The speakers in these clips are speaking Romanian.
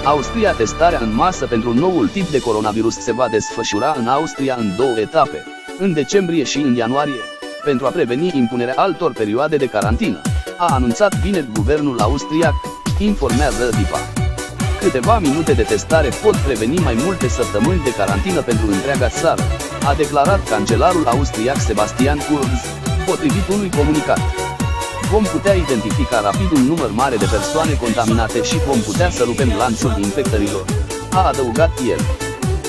Austria. Testarea în masă pentru noul tip de coronavirus se va desfășura în Austria în 2 etape, în decembrie și în ianuarie, pentru a preveni impunerea altor perioade de carantină, a anunțat vineri guvernul austriac, informează DIPA. Câteva minute de testare pot preveni mai multe săptămâni de carantină pentru întreaga țară, a declarat cancelarul austriac Sebastian Kurz, potrivit unui comunicat. Vom putea identifica rapid un număr mare de persoane contaminate și vom putea să rupem lanțul infectărilor, a adăugat el.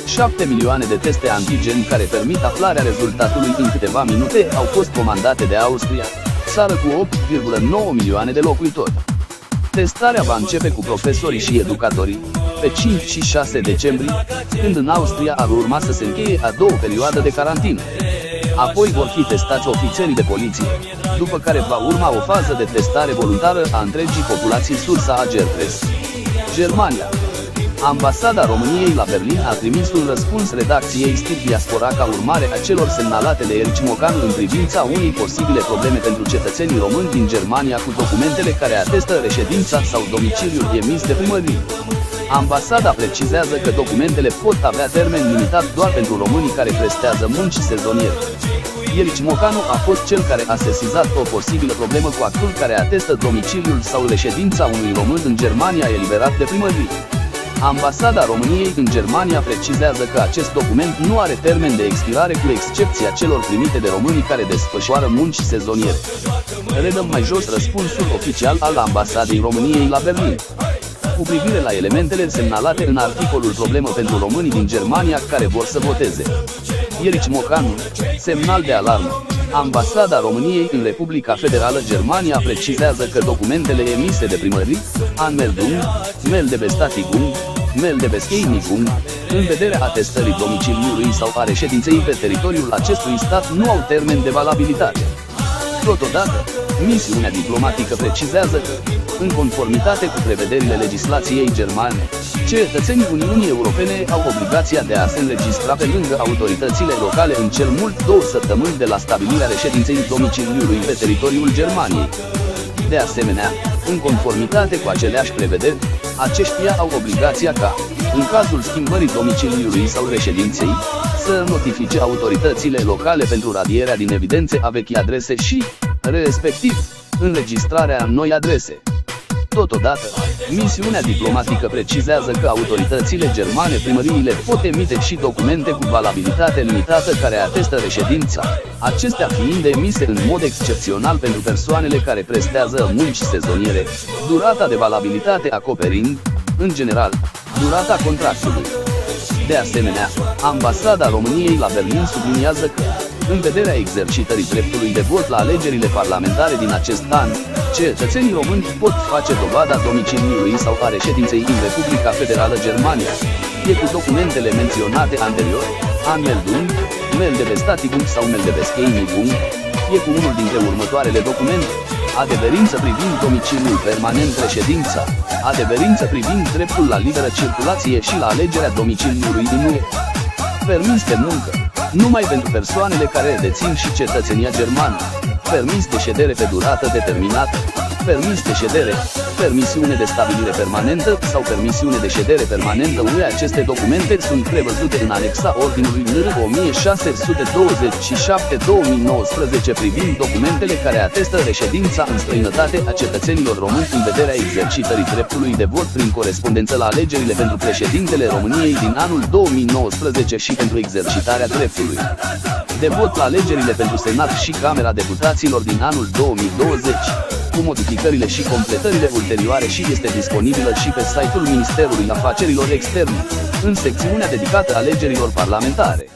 7 milioane de teste antigen care permit aflarea rezultatului în câteva minute au fost comandate de Austria, țară cu 8,9 milioane de locuitori. Testarea va începe cu profesorii și educatorii, pe 5 și 6 decembrie, când în Austria ar urma să se încheie a doua perioadă de carantină. Apoi vor fi testați ofițerii de poliție, după care va urma o fază de testare voluntară a întregii populații, sursa Ager Press. Germania. Ambasada României la Berlin a trimis un răspuns redacției Stil Diaspora ca urmare a celor semnalate de Erici Mocanu în privința unei posibile probleme pentru cetățenii români din Germania cu documentele care atestă reședința sau domiciliul emis de primărie. Ambasada precizează că documentele pot avea termen limitat doar pentru românii care prestează munci sezoniere. Erici Mocanu a fost cel care a sesizat o posibilă problemă cu actul care atestă domiciliul sau reședința unui român în Germania eliberat de primărie. Ambasada României în Germania precizează că acest document nu are termen de expirare cu excepția celor primite de românii care desfășoară munci sezoniere. Redăm mai jos răspunsul oficial al Ambasadei României la Berlin. Cu privire la elementele semnalate în articolul Problemă pentru românii din Germania care vor să voteze. Erici Mocanu, semnal de alarmă. Ambasada României în Republica Federală Germania precizează că documentele emise de primării, Anmeldung, Meldebestatigung, Meldebeskeinigung, în vederea atestării domiciliului sau a reședinței pe teritoriul acestui stat nu au termen de valabilitate. Totodată, misiunea diplomatică precizează că, în conformitate cu prevederile legislației germane, cetățenii Uniunii Europene au obligația de a se înregistra pe lângă autoritățile locale în cel mult 2 săptămâni de la stabilirea reședinței domiciliului pe teritoriul Germaniei. De asemenea, în conformitate cu aceleași prevederi, aceștia au obligația ca, în cazul schimbării domiciliului sau reședinței, să notifice autoritățile locale pentru radierea din evidențe a vechi adrese și, respectiv, înregistrarea în noi adrese. Totodată, misiunea diplomatică precizează că autoritățile germane, primăriile, pot emite și documente cu valabilitate limitată care atestă reședința, acestea fiind emise în mod excepțional pentru persoanele care prestează munci sezoniere, durata de valabilitate acoperind, în general, durata contractului. De asemenea, Ambasada României la Berlin subliniază că, în vederea exercitării dreptului de vot la alegerile parlamentare din acest an, cetățenii români pot face dovada domiciliului sau a reședinței în Republica Federală Germania, fie cu documentele menționate anterior, Anmeldung, Meldebestatigung sau Meldebeskeinigung, fie cu unul dintre următoarele documente: adeverință privind domiciliul permanent, reședința, adeverință privind dreptul la liberă circulație și la alegerea domiciliului din UE. Permis de muncă, numai pentru persoanele care dețin și cetățenia germană. Permis de ședere pe durată determinată, permis de ședere, permisiune de stabilire permanentă sau permisiune de ședere permanentă UE. Aceste documente sunt prevăzute în anexa Ordinului NR 1627/2019 privind documentele care atestă reședința în străinătate a cetățenilor români în vederea exercitării dreptului de vot prin corespondență la alegerile pentru președintele României din anul 2019 și pentru exercitarea dreptului de vot la alegerile pentru Senat și Camera Deputaților din anul 2020, cu modificările și completările ulterioare, și este disponibilă și pe site-ul Ministerului Afacerilor Externe, în secțiunea dedicată alegerilor parlamentare.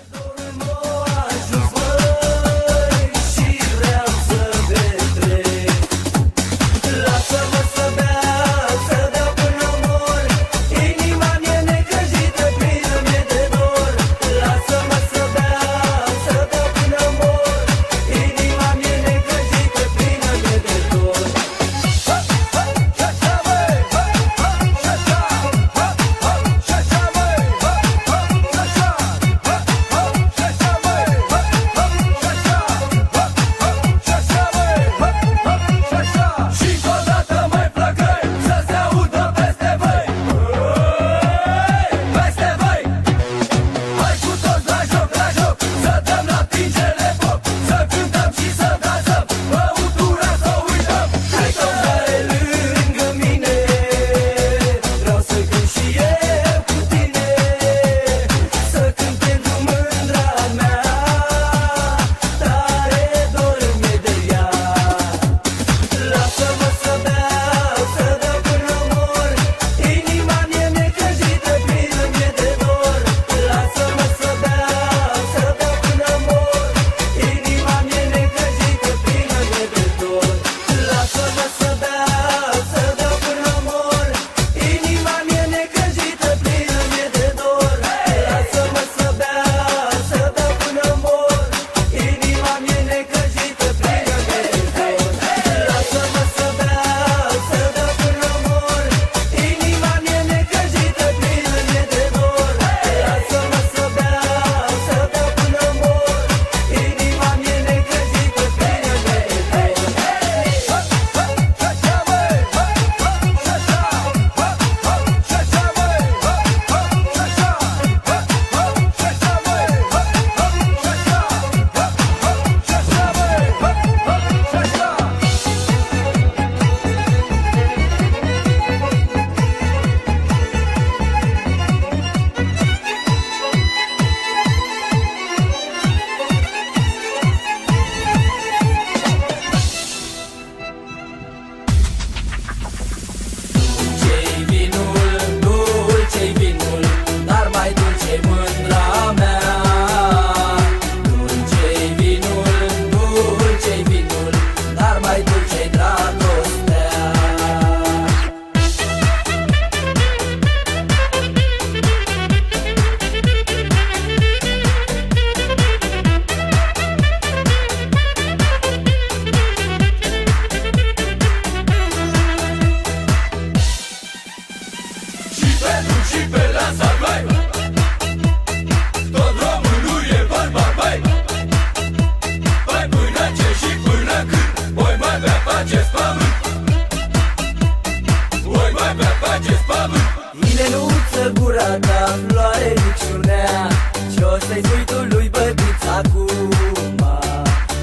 floare micșunea, și o să-i spui tu lui bătiț acum.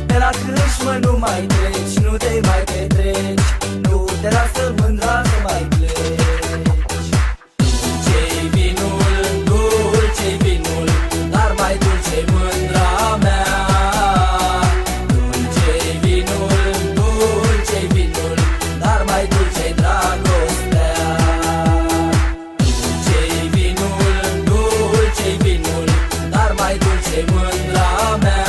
De la crâșmă nu mai treci, nu te mai petreci, nu te lasă mândra să mai pleci. Dulce-i vinul, dulce-i vinul, dar mai dulce-i mândra mea. Dulce-i vinul, dulce-i vinul, dar mai dulce-i dragostea. Dulce-i vinul, dulce-i vinul, dar mai dulce-i mândra mea.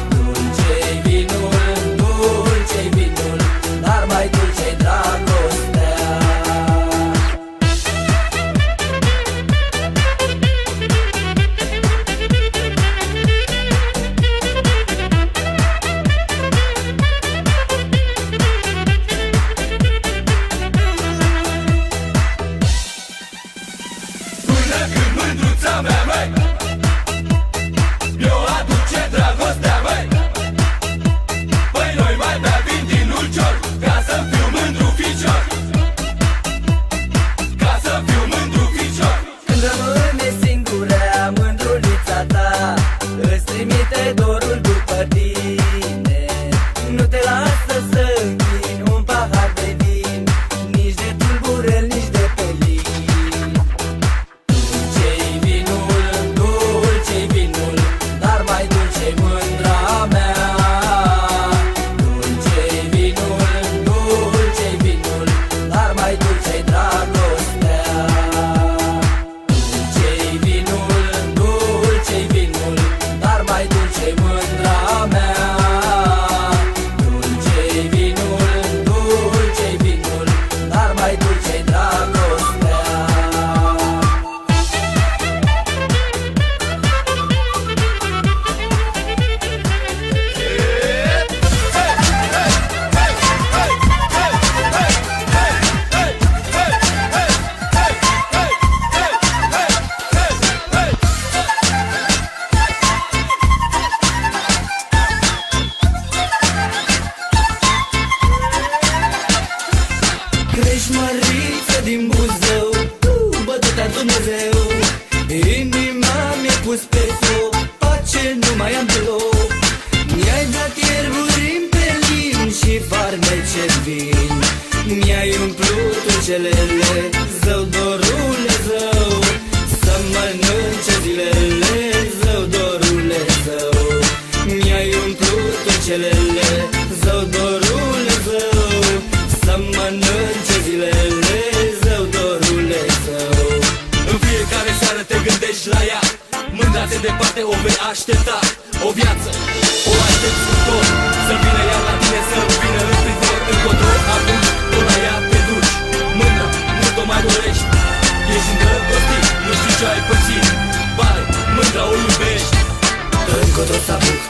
Dulce-i vinul, dulce-i vinul, dar mai dulce-i dragostea. Până când mândruța mea, măi, mi-o aduce dragostea, măi. Păi noi mai bea vin din ulcior, ca să fiu mândru ficior, ca să fiu mândru ficior. Când rămâne singurea, mândrulița ta îți trimite dorul după tine. Nu te lasă să închini un pahar de vin, nici de tulburel, nici de pelin. Dulce-i vinul, dulce-i vinul, dar mai dulce-i mândra mea. Dulce-i vinul, dulce-i vinul, dar mai dulce-i dragostea. Dulce-i vinul, dulce-i vinul, dar mai dulce-i mândra mea. Dulce-i vinul, dulce-i vinul, dar mai dulce-i dragostea. Creșmăriță din Buzău, bătuta Dumnezeu, inima mi-a pus pe foc, pace nu mai am deloc. Mi-ai dat ierburi în pelin și farmece vin, mi-ai umplut ucelele, zău, dorule, zău, să mănânce zilele, zău, dorule, zău. Mi-ai umplut ucelele, zău, dorule, zău, să mănânce zilele, zău, dorule, zău. În fiecare seară te gândești la ea, mândra de departe o vei aștepta. O viață, o aștepți cu tot, să vină ea la tine, să vină în prizor, încotro, atunci tot la ea te duci. Mândra, nu t-o mai dorești, ești îndrăgostit, nu știi ce ai pățit, pare, mândra o iubești. Încotro s-a apuc,